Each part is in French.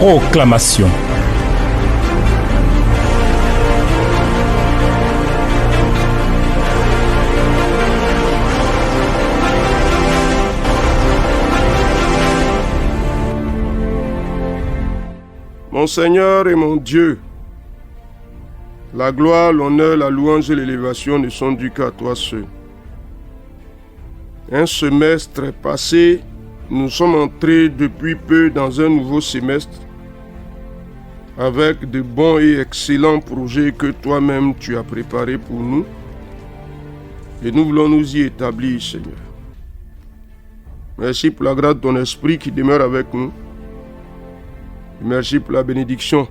Proclamation. Mon Seigneur et mon Dieu, la gloire, l'honneur, la louange et l'élévation ne sont dus qu'à toi seul. Un semestre passé, nous sommes entrés depuis peu dans un nouveau semestre avec de bons et excellents projets que toi-même tu as préparés pour nous et nous voulons nous y établir, Seigneur. Merci pour la grâce de ton esprit qui demeure avec nous. Merci pour la bénédiction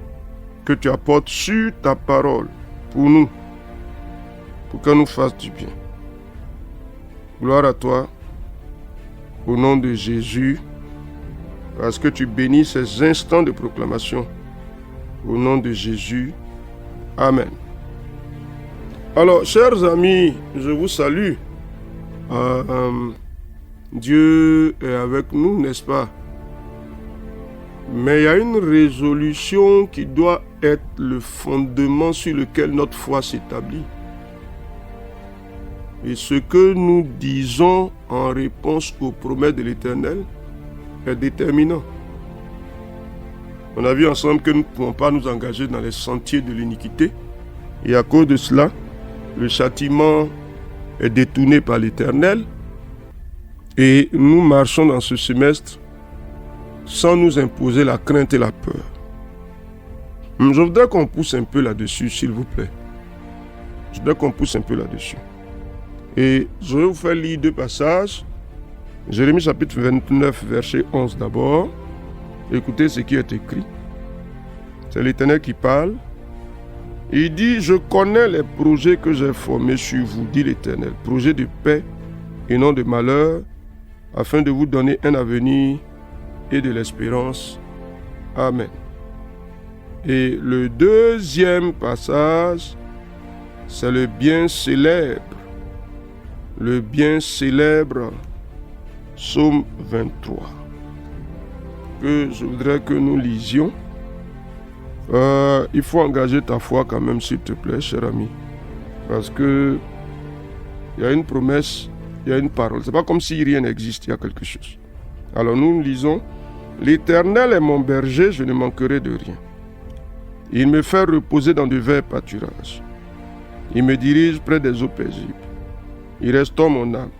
que tu apportes sur ta parole pour nous, pour qu'elle nous fasse du bien. Gloire à toi, au nom de Jésus, parce que tu bénis ces instants de proclamation. Au nom de Jésus, Amen. Alors, chers amis, je vous salue. Dieu est avec nous, n'est-ce pas? Mais il y a une résolution qui doit être le fondement sur lequel notre foi s'établit. Et ce que nous disons en réponse aux promesses de l'Éternel est déterminant. On a vu ensemble que nous ne pouvons pas nous engager dans les sentiers de l'iniquité. Et à cause de cela, le châtiment est détourné par l'Éternel. Et nous marchons dans ce semestre sans nous imposer la crainte et la peur. Je voudrais qu'on pousse un peu là-dessus, s'il vous plaît. Je voudrais qu'on pousse un peu là-dessus. Et je vais vous faire lire deux passages. Jérémie chapitre 29, verset 11 d'abord. Écoutez ce qui est écrit. C'est l'Éternel qui parle. Il dit, je connais les projets que j'ai formés sur vous, dit l'Éternel. Projets de paix et non de malheur, afin de vous donner un avenir et de l'espérance. Amen. Et le deuxième passage, c'est le bien célèbre. Le bien célèbre, Psaume 23, que je voudrais que nous lisions. Il faut engager ta foi quand même, s'il te plaît, cher ami. Parce que il y a une promesse, il y a une parole. C'est pas comme si rien n'existe, il y a quelque chose. Alors nous lisons, l'Éternel est mon berger, je ne manquerai de rien. Il me fait reposer dans de verts pâturages. Il me dirige près des eaux paisibles. Il restaure mon âme.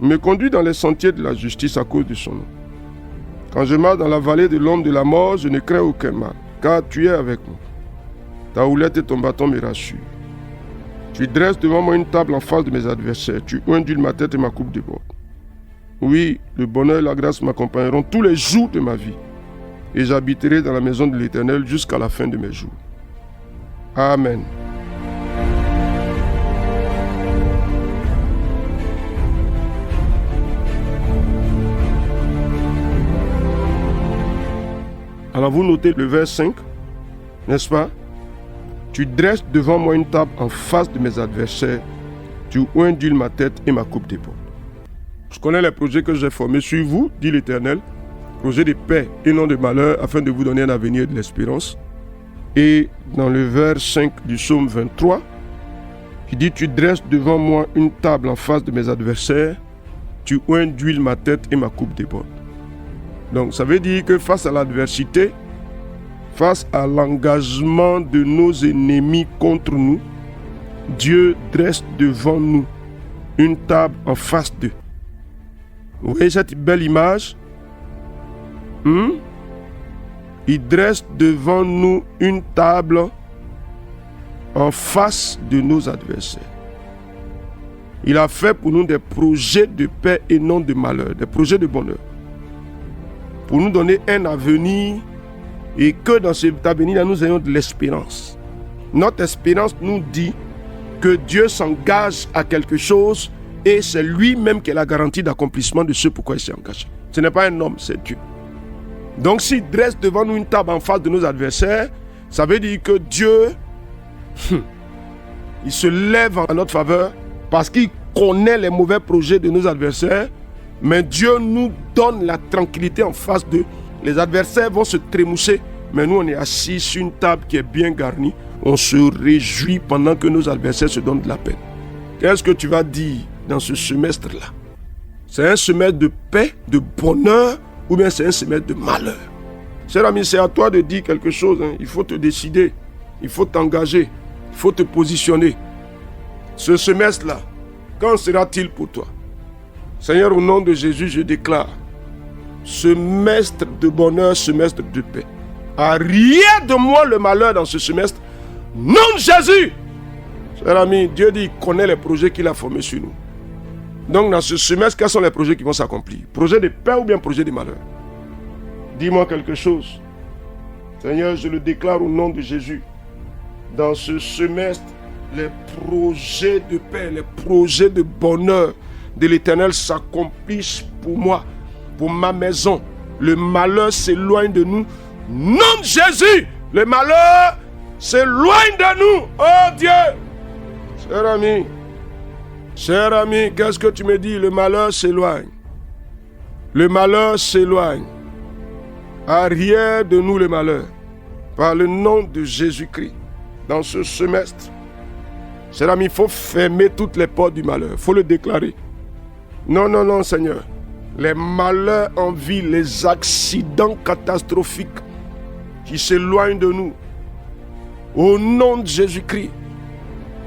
Il me conduit dans les sentiers de la justice à cause de son nom. Quand je marche dans la vallée de l'ombre de la mort, je ne crains aucun mal, car tu es avec moi. Ta houlette et ton bâton me rassurent. Tu dresses devant moi une table en face de mes adversaires. Tu ondules ma tête et ma coupe déborde. Oui, le bonheur et la grâce m'accompagneront tous les jours de ma vie. Et j'habiterai dans la maison de l'Éternel jusqu'à la fin de mes jours. Amen. Alors vous notez le vers 5, n'est-ce pas? Tu dresses devant moi une table en face de mes adversaires. Tu ondules ma tête et ma coupe déborde. Je connais les projets que j'ai formés sur vous, dit l'Éternel. Projets de paix et non de malheur, afin de vous donner un avenir et de l'espérance. Et dans le vers 5 du psaume 23, il dit, tu dresses devant moi une table en face de mes adversaires. Tu ondules ma tête et ma coupe déborde. Donc ça veut dire que face à l'adversité, face à l'engagement de nos ennemis contre nous, Dieu dresse devant nous une table en face d'eux. Vous voyez cette belle image? Il dresse devant nous une table en face de nos adversaires. Il a fait pour nous des projets de paix et non de malheur, des projets de bonheur. Pour nous donner un avenir et que dans cet avenir-là, nous ayons de l'espérance. Notre espérance nous dit que Dieu s'engage à quelque chose et c'est lui-même qui est la garantie d'accomplissement de ce pourquoi il s'est engagé. Ce n'est pas un homme, c'est Dieu. Donc s'il dresse devant nous une table en face de nos adversaires, ça veut dire que Dieu, il se lève en notre faveur parce qu'il connaît les mauvais projets de nos adversaires. Mais Dieu nous donne la tranquillité en face d'eux Les adversaires vont se trémousser, mais nous, on est assis sur une table qui est bien garnie. On se réjouit pendant que nos adversaires se donnent de la peine. Qu'est-ce que tu vas dire dans ce semestre-là? C'est un semestre de paix, de bonheur, ou bien c'est un semestre de malheur? Cher ami, c'est à toi de dire quelque chose. Il faut te décider, il faut t'engager, il faut te positionner. Ce semestre-là, quand sera-t-il pour toi? Seigneur, au nom de Jésus, je déclare semestre de bonheur, semestre de paix. Rien de moi le malheur dans ce semestre. Nom de Jésus! Cher ami, Dieu dit qu'il connaît les projets qu'il a formés sur nous. Donc dans ce semestre, quels sont les projets qui vont s'accomplir? Projet de paix ou bien projet de malheur? Dis-moi quelque chose. Seigneur, je le déclare au nom de Jésus. Dans ce semestre, les projets de paix, les projets de bonheur de l'Éternel s'accomplissent pour moi, pour ma maison. Le malheur s'éloigne de nous. Nom de Jésus, le malheur s'éloigne de nous. Oh Dieu! Cher ami, qu'est-ce que tu me dis? Le malheur s'éloigne. Le malheur s'éloigne. Arrière de nous le malheur. Par le nom de Jésus-Christ. Dans ce semestre, cher ami, il faut fermer toutes les portes du malheur. Il faut le déclarer. Non, non, non, Seigneur. Les malheurs en vie, les accidents catastrophiques qui s'éloignent de nous. Au nom de Jésus-Christ.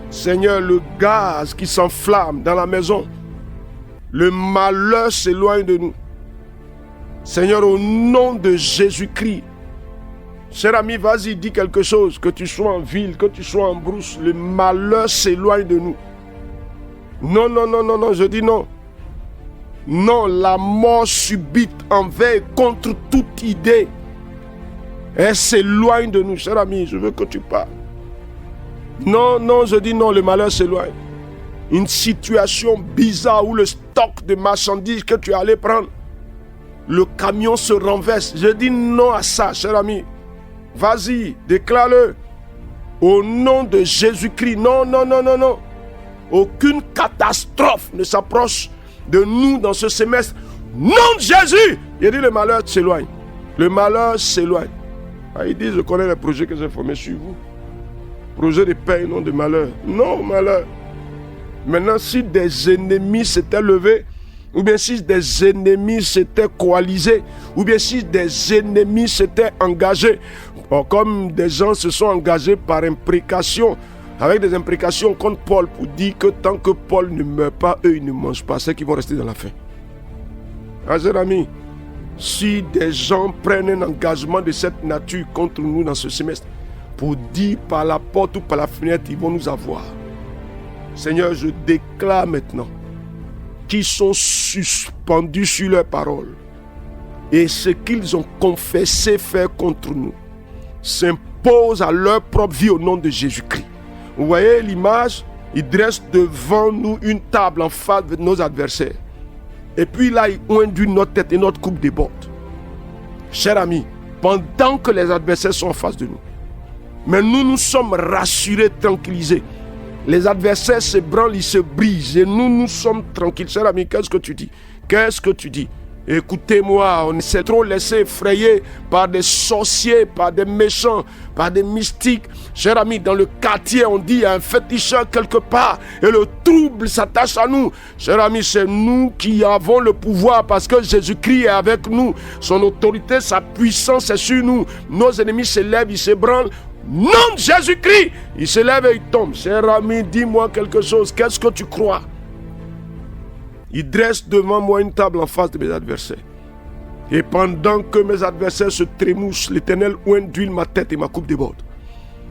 Seigneur, le gaz qui s'enflamme dans la maison. Le malheur s'éloigne de nous. Seigneur, au nom de Jésus-Christ. Cher ami, vas-y, dis quelque chose. Que tu sois en ville, que tu sois en brousse. Le malheur s'éloigne de nous. Non, non, non, non, non, je dis non. Non, la mort subite envers et contre toute idée. Elle s'éloigne de nous. Cher ami, je veux que tu parles. Non, non, je dis non, le malheur s'éloigne. Une situation bizarre où le stock de marchandises que tu allais prendre, le camion se renverse. Je dis non à ça, cher ami. Vas-y, déclare-le. Au nom de Jésus-Christ. Non, non, non, non, non. Aucune catastrophe ne s'approche de nous dans ce semestre. Nom de Jésus. Il dit le malheur s'éloigne. Le malheur s'éloigne. Ah, il dit je connais les projets que j'ai formés sur vous. Projet de paix, non de malheur. Non, malheur. Maintenant, si des ennemis s'étaient levés, ou bien si des ennemis s'étaient coalisés, ou bien si des ennemis s'étaient engagés, comme des gens se sont engagés par imprécation, avec des imprécations contre Paul, pour dire que tant que Paul ne meurt pas, eux, ils ne mangent pas, c'est qu'ils vont rester dans la faim. Ah, chers amis, si des gens prennent un engagement de cette nature contre nous dans ce semestre, pour dire par la porte ou par la fenêtre, ils vont nous avoir. Seigneur, je déclare maintenant qu'ils sont suspendus sur leurs paroles. Et ce qu'ils ont confessé faire contre nous s'impose à leur propre vie au nom de Jésus-Christ. Vous voyez l'image? Ils dressent devant nous une table en face de nos adversaires. Et puis là, ils oinduent notre tête et notre coupe déborde. Chers amis, pendant que les adversaires sont en face de nous, mais nous sommes rassurés, tranquillisés. Les adversaires se branlent, ils se brisent. Et nous sommes tranquilles. Cher ami, qu'est-ce que tu dis? Qu'est-ce que tu dis? Écoutez-moi, on s'est trop laissé effrayer par des sorciers, par des méchants, par des mystiques. Cher ami, dans le quartier, on dit il y a un féticheur quelque part et le trouble s'attache à nous. Cher ami, c'est nous qui avons le pouvoir parce que Jésus-Christ est avec nous. Son autorité, sa puissance est sur nous. Nos ennemis se lèvent, ils se branlent. Nom de Jésus-Christ, il se lève et il tombe. Cher ami, dis-moi quelque chose. Qu'est-ce que tu crois? Il dresse devant moi une table en face de mes adversaires. Et pendant que mes adversaires se trémoussent, l'Éternel oint d'huile ma tête et ma coupe déborde.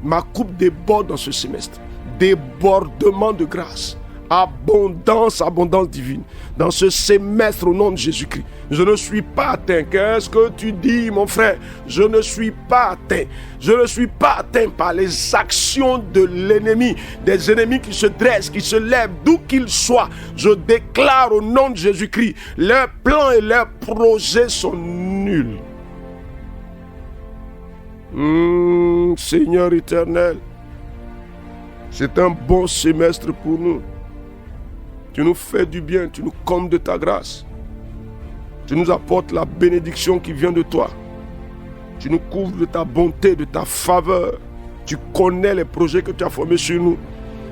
Ma coupe déborde dans ce semestre. Débordement de grâce. Abondance, abondance divine. Dans ce semestre au nom de Jésus-Christ. Je ne suis pas atteint. Qu'est-ce que tu dis, mon frère? Je ne suis pas atteint. Je ne suis pas atteint par les actions de l'ennemi. Des ennemis qui se dressent, qui se lèvent, d'où qu'ils soient. Je déclare au nom de Jésus-Christ, leurs plans et leurs projets sont nuls. Seigneur éternel, c'est un bon semestre pour nous. Tu nous fais du bien, tu nous combles de ta grâce. Tu nous apportes la bénédiction qui vient de toi. Tu nous couvres de ta bonté, de ta faveur. Tu connais les projets que tu as formés sur nous.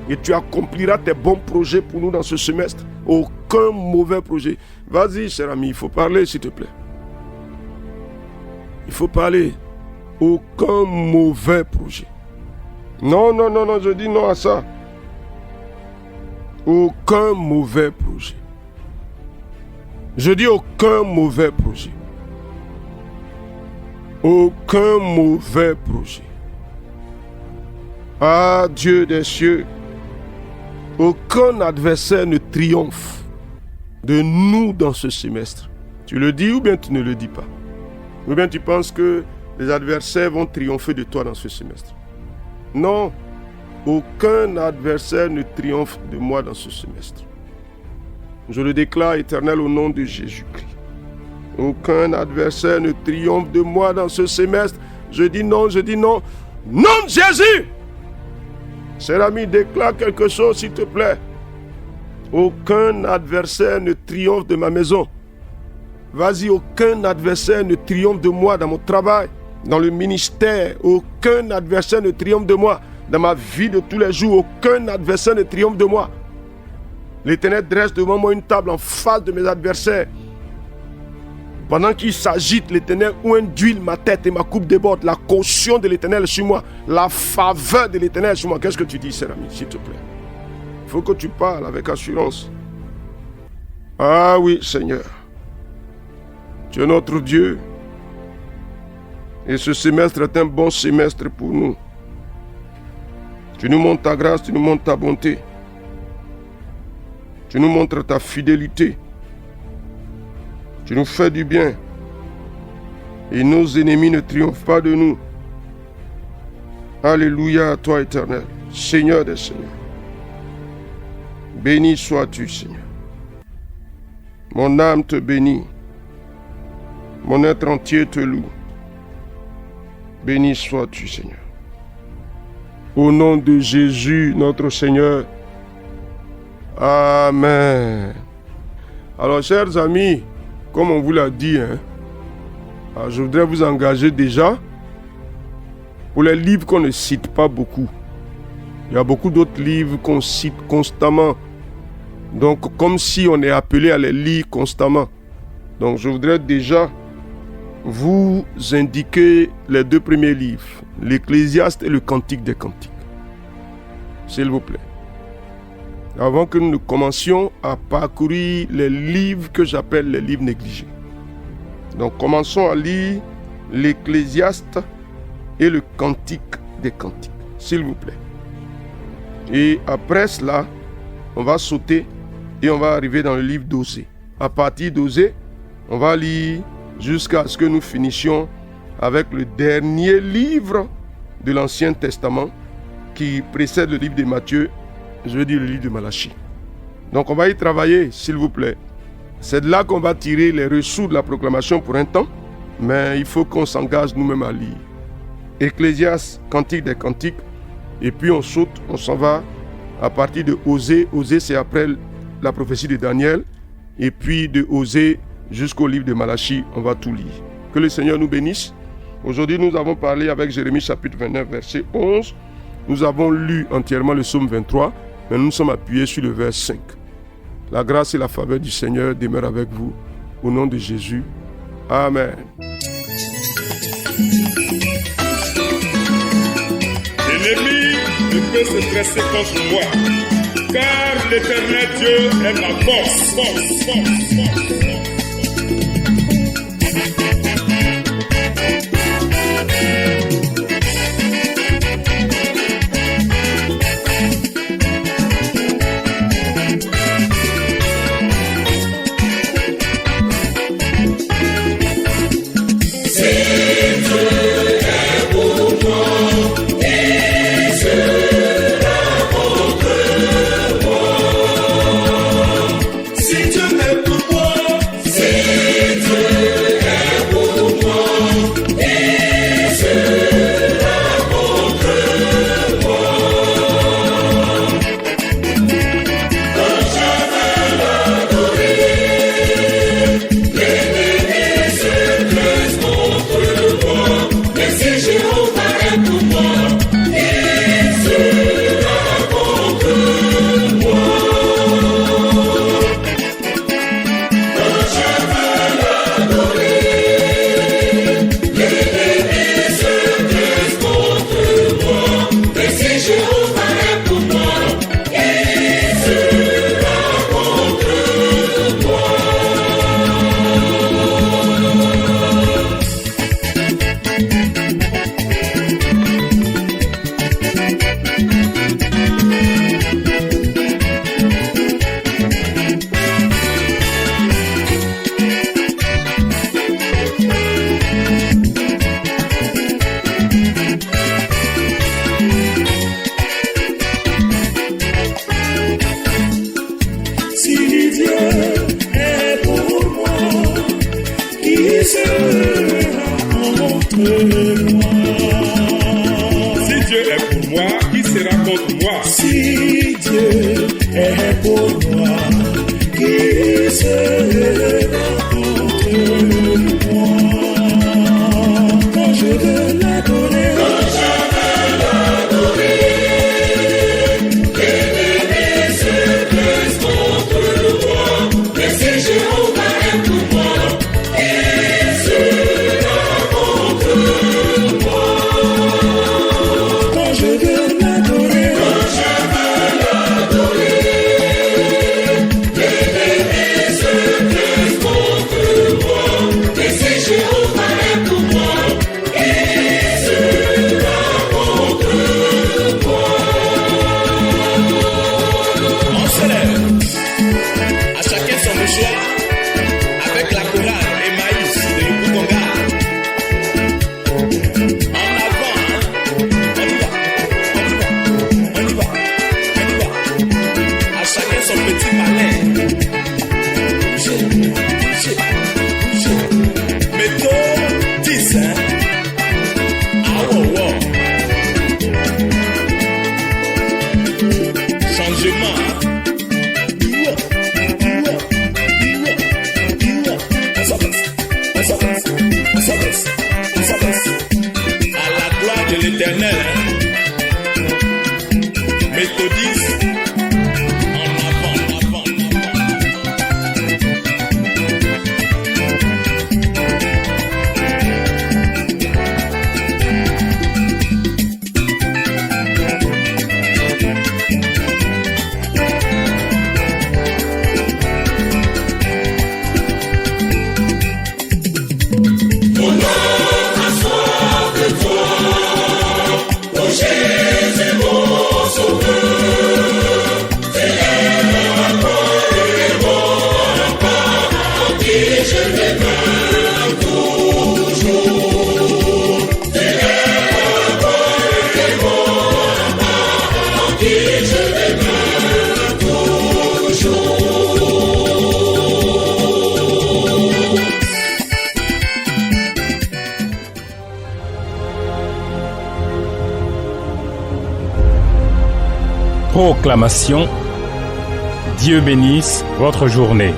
Et tu accompliras tes bons projets pour nous dans ce semestre. Aucun mauvais projet. Vas-y, cher ami, il faut parler, s'il te plaît. Il faut parler. Aucun mauvais projet. Non, je dis non à ça. Aucun mauvais projet. Je dis aucun mauvais projet. Aucun mauvais projet. Ah, Dieu des cieux, aucun adversaire ne triomphe de nous dans ce semestre. Tu le dis ou bien tu ne le dis pas? Ou bien tu penses que les adversaires vont triompher de toi dans ce semestre? Non, aucun adversaire ne triomphe de moi dans ce semestre. Je le déclare, Éternel, au nom de Jésus-Christ. Aucun adversaire ne triomphe de moi dans ce semestre. Je dis non. Nom de Jésus! Cher ami, déclare quelque chose, s'il te plaît. Aucun adversaire ne triomphe de ma maison. Vas-y, aucun adversaire ne triomphe de moi dans mon travail, dans le ministère. Aucun adversaire ne triomphe de moi dans ma vie de tous les jours. Aucun adversaire ne triomphe de moi. L'Éternel dresse devant moi une table en face de mes adversaires. Pendant qu'il s'agite, l'Éternel oint d'huile ma tête et ma coupe déborde. La caution de l'Éternel sur moi. La faveur de l'Éternel sur moi. Qu'est-ce que tu dis, cher ami, s'il te plaît? Il faut que tu parles avec assurance. Ah oui, Seigneur. Tu es notre Dieu. Et ce semestre est un bon semestre pour nous. Tu nous montres ta grâce, tu nous montres ta bonté. Tu nous montres ta fidélité. Tu nous fais du bien. Et nos ennemis ne triomphent pas de nous. Alléluia à toi, Éternel, Seigneur des Seigneurs. Béni sois-tu, Seigneur. Mon âme te bénit. Mon être entier te loue. Béni sois-tu, Seigneur. Au nom de Jésus, notre Seigneur. Amen. Alors, chers amis, comme on vous l'a dit, je voudrais vous engager déjà pour les livres qu'on ne cite pas beaucoup. Il y a beaucoup d'autres livres qu'on cite constamment. Donc, comme si on est appelé à les lire constamment. Donc, je voudrais déjà vous indiquer les deux premiers livres, l'Ecclésiaste et le Cantique des Cantiques. S'il vous plaît. Avant que nous ne commencions à parcourir les livres que j'appelle les livres négligés. Donc, commençons à lire l'Ecclésiaste et le Cantique des Cantiques, s'il vous plaît. Et après cela, on va sauter et on va arriver dans le livre d'Osée. À partir d'Osée, on va lire jusqu'à ce que nous finissions avec le dernier livre de l'Ancien Testament qui précède le livre de Matthieu, je veux dire le livre de Malachie. Donc on va y travailler, s'il vous plaît. C'est de là qu'on va tirer les ressources de la proclamation pour un temps, mais il faut qu'on s'engage nous-mêmes à lire. Ecclésiaste, Cantique des Cantiques, et puis on saute, on s'en va à partir de Osée. Osée, c'est après la prophétie de Daniel, et puis de Osée jusqu'au livre de Malachie, on va tout lire. Que le Seigneur nous bénisse. Aujourd'hui, nous avons parlé avec Jérémie chapitre 29, verset 11. Nous avons lu entièrement le psaume 23, mais nous nous sommes appuyés sur le verset 5. La grâce et la faveur du Seigneur demeurent avec vous. Au nom de Jésus. Amen. L'ennemi ne peut se dresser contre moi, car l'Éternel Dieu est ma force. Si Dieu est pour moi, qui sera contre moi? Si Dieu est pour moi, qui sera contre moi? Quand je veux l'adorer, Proclamation. Dieu bénisse votre journée.